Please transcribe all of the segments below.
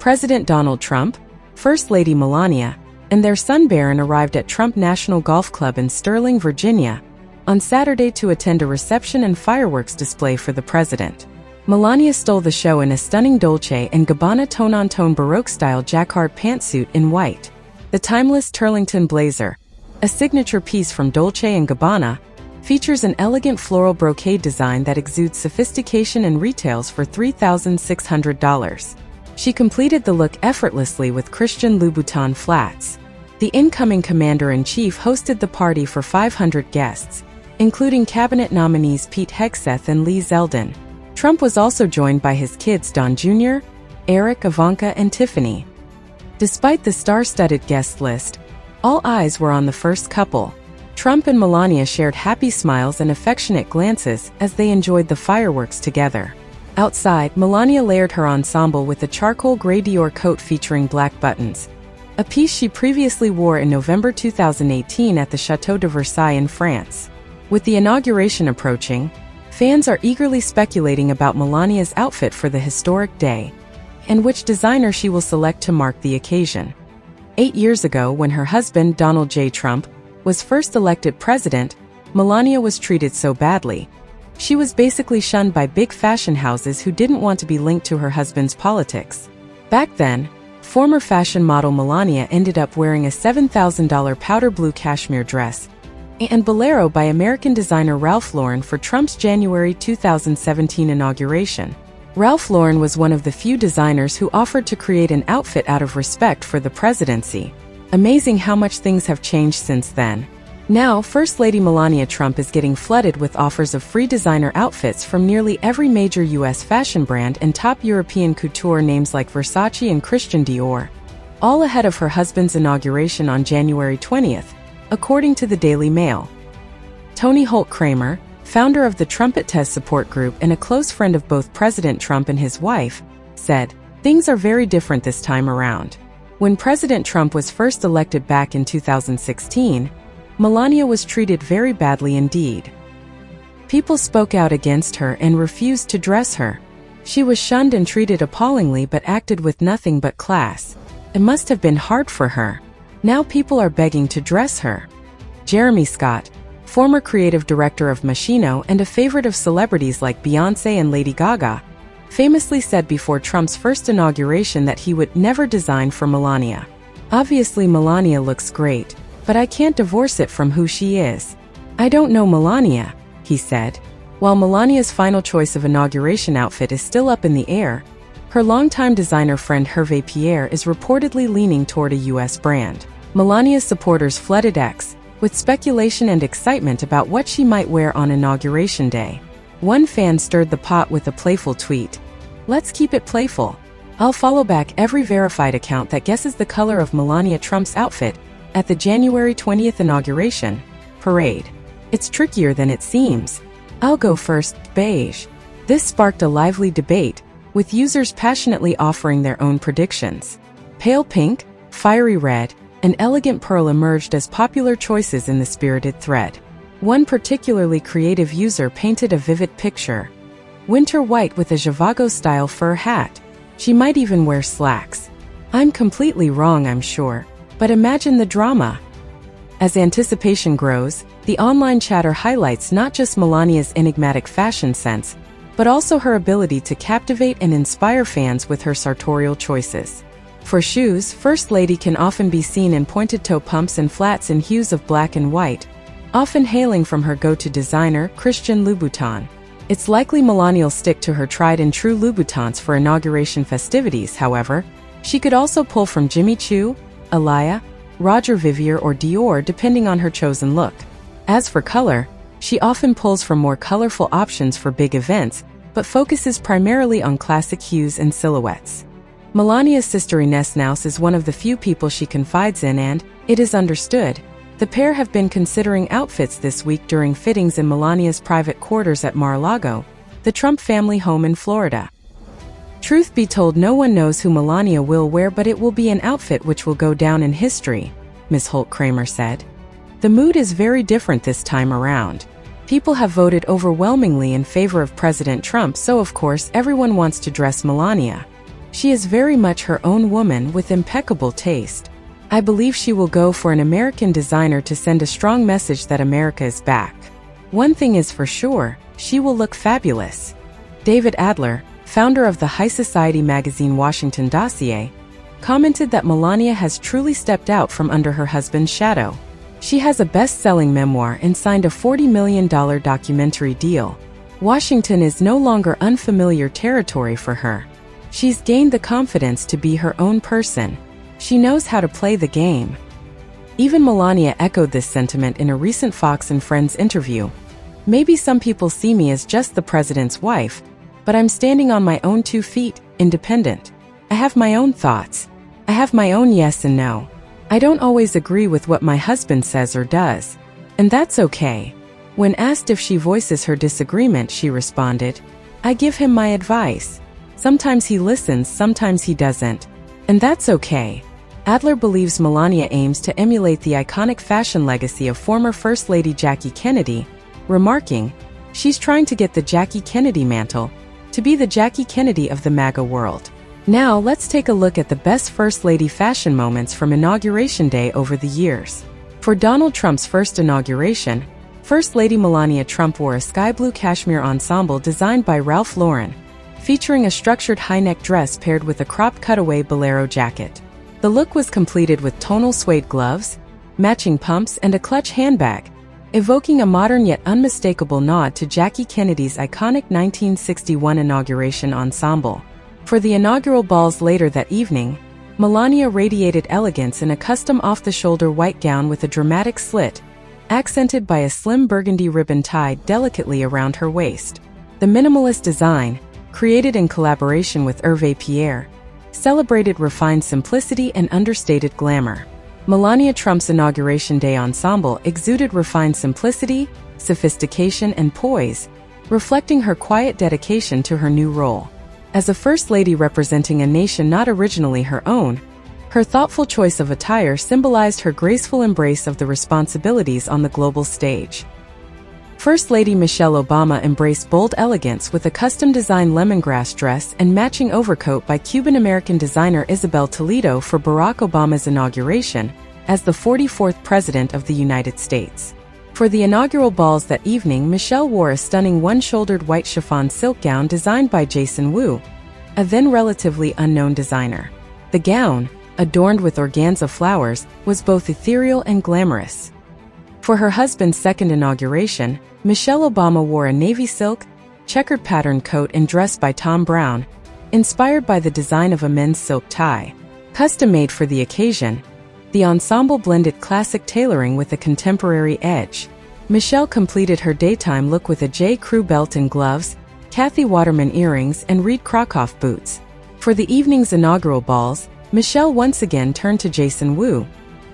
President Donald Trump, First Lady Melania, and their son Barron arrived at Trump National Golf Club in Sterling, Virginia, on Saturday to attend a reception and fireworks display for the president. Melania stole the show in a stunning Dolce & Gabbana tone-on-tone Baroque-style jacquard pantsuit in white. The timeless Turlington blazer, a signature piece from Dolce & Gabbana, features an elegant floral brocade design that exudes sophistication and retails for $3,600. She completed the look effortlessly with Christian Louboutin flats. The incoming commander-in-chief hosted the party for 500 guests, including cabinet nominees Pete Hegseth and Lee Zeldin. Trump was also joined by his kids Don Jr., Eric, Ivanka, and Tiffany. Despite the star-studded guest list, all eyes were on the first couple. Trump and Melania shared happy smiles and affectionate glances as they enjoyed the fireworks together. Outside, Melania layered her ensemble with a charcoal gray Dior coat featuring black buttons, a piece she previously wore in November 2018 at the Château de Versailles in France. With the inauguration approaching, fans are eagerly speculating about Melania's outfit for the historic day, and which designer she will select to mark the occasion. 8 years ago, when her husband, Donald J. Trump, was first elected president, Melania was treated so badly. She was basically shunned by big fashion houses who didn't want to be linked to her husband's politics. Back then, former fashion model Melania ended up wearing a $7,000 powder blue cashmere dress and bolero by American designer Ralph Lauren for Trump's January 2017 inauguration. Ralph Lauren was one of the few designers who offered to create an outfit out of respect for the presidency. Amazing how much things have changed since then. Now, First Lady Melania Trump is getting flooded with offers of free designer outfits from nearly every major U.S. fashion brand and top European couture names like Versace and Christian Dior, all ahead of her husband's inauguration on January 20th, according to the Daily Mail. Tony Holt Kramer, founder of the Trumpet support group and a close friend of both President Trump and his wife, said, "Things are very different this time around. When President Trump was first elected back in 2016, Melania was treated very badly indeed. People spoke out against her and refused to dress her. She was shunned and treated appallingly but acted with nothing but class. It must have been hard for her. Now people are begging to dress her." Jeremy Scott, former creative director of Moschino and a favorite of celebrities like Beyoncé and Lady Gaga, famously said before Trump's first inauguration that he would never design for Melania. "Obviously Melania looks great, but I can't divorce it from who she is. I don't know Melania," he said. While Melania's final choice of inauguration outfit is still up in the air, her longtime designer friend Hervé Pierre is reportedly leaning toward a U.S. brand. Melania's supporters flooded X with speculation and excitement about what she might wear on Inauguration Day. One fan stirred the pot with a playful tweet. "Let's keep it playful. I'll follow back every verified account that guesses the color of Melania Trump's outfit at the January 20th inauguration parade. It's trickier than it seems. I'll go first, beige." This sparked a lively debate, with users passionately offering their own predictions. Pale pink, fiery red, and elegant pearl emerged as popular choices in the spirited thread. One particularly creative user painted a vivid picture. Winter white with a Zhivago-style fur hat. She might even wear slacks. "I'm completely wrong, I'm sure, but imagine the drama." As anticipation grows, the online chatter highlights not just Melania's enigmatic fashion sense, but also her ability to captivate and inspire fans with her sartorial choices. For shoes, First Lady can often be seen in pointed-toe pumps and flats in hues of black and white, often hailing from her go-to designer, Christian Louboutin. It's likely Melania'll stick to her tried-and-true Louboutins for inauguration festivities, however. She could also pull from Jimmy Choo, Alaïa, Roger Vivier or Dior depending on her chosen look. As for color, she often pulls from more colorful options for big events, but focuses primarily on classic hues and silhouettes. Melania's sister Ines Naus is one of the few people she confides in and, it is understood, the pair have been considering outfits this week during fittings in Melania's private quarters at Mar-a-Lago, the Trump family home in Florida. Truth be told, no one knows who Melania will wear, but it will be an outfit which will go down in history, Ms. Holt Kramer said. The mood is very different this time around. People have voted overwhelmingly in favor of President Trump, so of course everyone wants to dress Melania. She is very much her own woman with impeccable taste. I believe she will go for an American designer to send a strong message that America is back. One thing is for sure, she will look fabulous. David Adler, founder of the high society magazine Washington Dossier, commented that Melania has truly stepped out from under her husband's shadow. She has a best-selling memoir and signed a $40 million documentary deal. Washington is no longer unfamiliar territory for her. She's gained the confidence to be her own person. She knows how to play the game. Even Melania echoed this sentiment in a recent Fox and Friends interview. Maybe some people see me as just the president's wife, but I'm standing on my own 2 feet, independent. I have my own thoughts. I have my own yes and no. I don't always agree with what my husband says or does, and that's okay. When asked if she voices her disagreement, she responded, I give him my advice. Sometimes he listens, sometimes he doesn't, and that's okay. Adler believes Melania aims to emulate the iconic fashion legacy of former First Lady Jackie Kennedy, remarking, she's trying to get the Jackie Kennedy mantle, to be the Jackie Kennedy of the MAGA world. Now let's take a look at the best First Lady fashion moments from Inauguration Day over the years. For Donald Trump's first inauguration, First Lady Melania Trump wore a sky blue cashmere ensemble designed by Ralph Lauren, featuring a structured high-neck dress paired with a cropped cutaway bolero jacket. The look was completed with tonal suede gloves, matching pumps, and a clutch handbag, evoking a modern yet unmistakable nod to Jackie Kennedy's iconic 1961 inauguration ensemble. For the inaugural balls later that evening, Melania radiated elegance in a custom off-the-shoulder white gown with a dramatic slit, accented by a slim burgundy ribbon tied delicately around her waist. The minimalist design, created in collaboration with Hervé Pierre, celebrated refined simplicity and understated glamour. Melania Trump's Inauguration Day ensemble exuded refined simplicity, sophistication, and poise, reflecting her quiet dedication to her new role. As a First Lady representing a nation not originally her own, her thoughtful choice of attire symbolized her graceful embrace of the responsibilities on the global stage. First Lady Michelle Obama embraced bold elegance with a custom-designed lemongrass dress and matching overcoat by Cuban-American designer Isabel Toledo for Barack Obama's inauguration as the 44th President of the United States. For the inaugural balls that evening, Michelle wore a stunning one-shouldered white chiffon silk gown designed by Jason Wu, a then relatively unknown designer. The gown, adorned with organza flowers, was both ethereal and glamorous. For her husband's second inauguration, Michelle Obama wore a navy silk, checkered patterned coat and dress by Tom Brown, inspired by the design of a men's silk tie. Custom-made for the occasion, the ensemble blended classic tailoring with a contemporary edge. Michelle completed her daytime look with a J. Crew belt and gloves, Kathy Waterman earrings, and Reed Krakoff boots. For the evening's inaugural balls, Michelle once again turned to Jason Wu,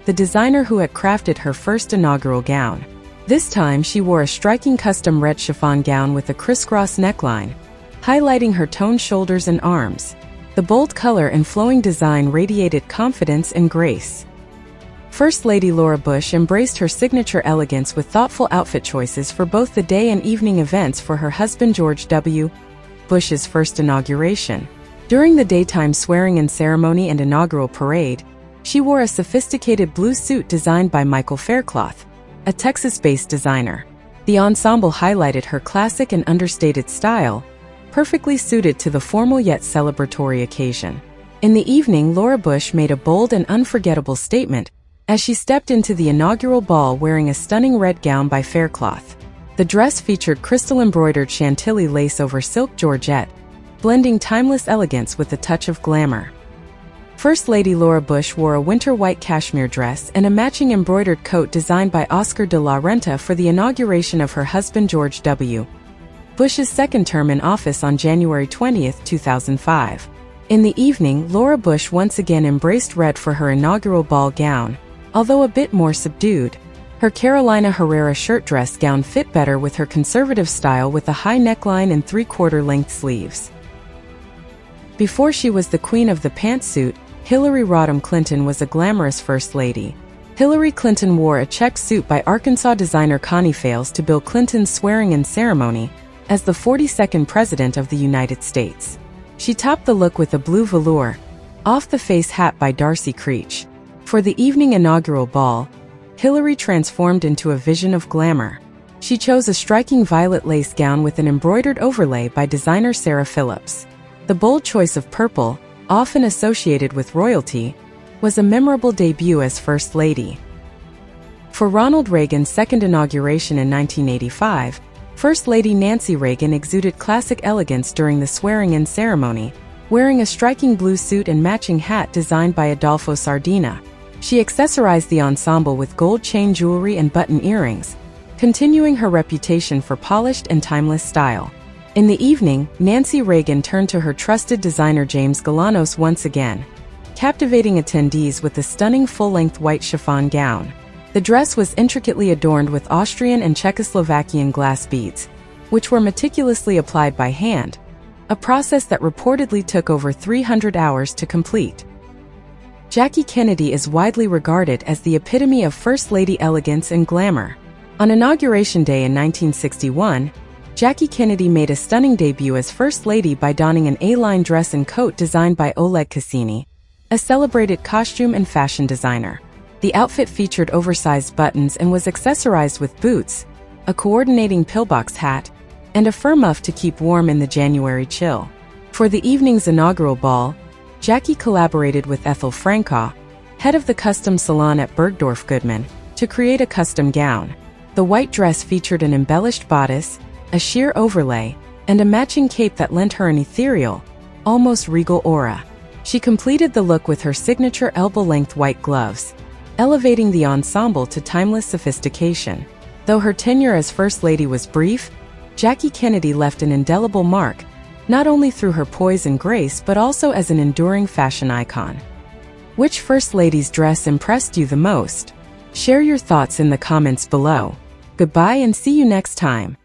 the designer who had crafted her first inaugural gown. This time she wore a striking custom red chiffon gown with a crisscross neckline, highlighting her toned shoulders and arms. The bold color and flowing design radiated confidence and grace. First Lady Laura Bush embraced her signature elegance with thoughtful outfit choices for both the day and evening events for her husband George W. Bush's first inauguration. During the daytime swearing-in ceremony and inaugural parade, she wore a sophisticated blue suit designed by Michael Faircloth, a Texas-based designer. The ensemble highlighted her classic and understated style, perfectly suited to the formal yet celebratory occasion. In the evening, Laura Bush made a bold and unforgettable statement as she stepped into the inaugural ball wearing a stunning red gown by Faircloth. The dress featured crystal-embroidered Chantilly lace over silk georgette, blending timeless elegance with a touch of glamour. First Lady Laura Bush wore a winter white cashmere dress and a matching embroidered coat designed by Oscar de la Renta for the inauguration of her husband George W. Bush's second term in office on January 20, 2005. In the evening, Laura Bush once again embraced red for her inaugural ball gown, although a bit more subdued. Her Carolina Herrera shirt dress gown fit better with her conservative style with a high neckline and three-quarter length sleeves. Before she was the queen of the pantsuit, Hillary Rodham Clinton was a glamorous First Lady. Hillary Clinton wore a check suit by Arkansas designer Connie Fales to Bill Clinton's swearing-in ceremony as the 42nd President of the United States. She topped the look with a blue velour, off-the-face hat by Darcy Creech. For the evening inaugural ball, Hillary transformed into a vision of glamour. She chose a striking violet lace gown with an embroidered overlay by designer Sarah Phillips. The bold choice of purple, often associated with royalty, was a memorable debut as First Lady. For Ronald Reagan's second inauguration in 1985, First Lady Nancy Reagan exuded classic elegance during the swearing-in ceremony, wearing a striking blue suit and matching hat designed by Adolfo Sardina. She accessorized the ensemble with gold chain jewelry and button earrings, continuing her reputation for polished and timeless style. In the evening, Nancy Reagan turned to her trusted designer James Galanos once again, captivating attendees with the stunning full-length white chiffon gown. The dress was intricately adorned with Austrian and Czechoslovakian glass beads, which were meticulously applied by hand, a process that reportedly took over 300 hours to complete. Jackie Kennedy is widely regarded as the epitome of First Lady elegance and glamour. On Inauguration Day in 1961, Jackie Kennedy made a stunning debut as First Lady by donning an A-line dress and coat designed by Oleg Cassini, a celebrated costume and fashion designer. The outfit featured oversized buttons and was accessorized with boots, a coordinating pillbox hat, and a fur muff to keep warm in the January chill. For the evening's inaugural ball, Jackie collaborated with Ethel Francaw, head of the custom salon at Bergdorf Goodman, to create a custom gown. The white dress featured an embellished bodice, a sheer overlay, and a matching cape that lent her an ethereal, almost regal aura. She completed the look with her signature elbow-length white gloves, elevating the ensemble to timeless sophistication. Though her tenure as First Lady was brief, Jackie Kennedy left an indelible mark, not only through her poise and grace but also as an enduring fashion icon. Which First Lady's dress impressed you the most? Share your thoughts in the comments below. Goodbye and see you next time.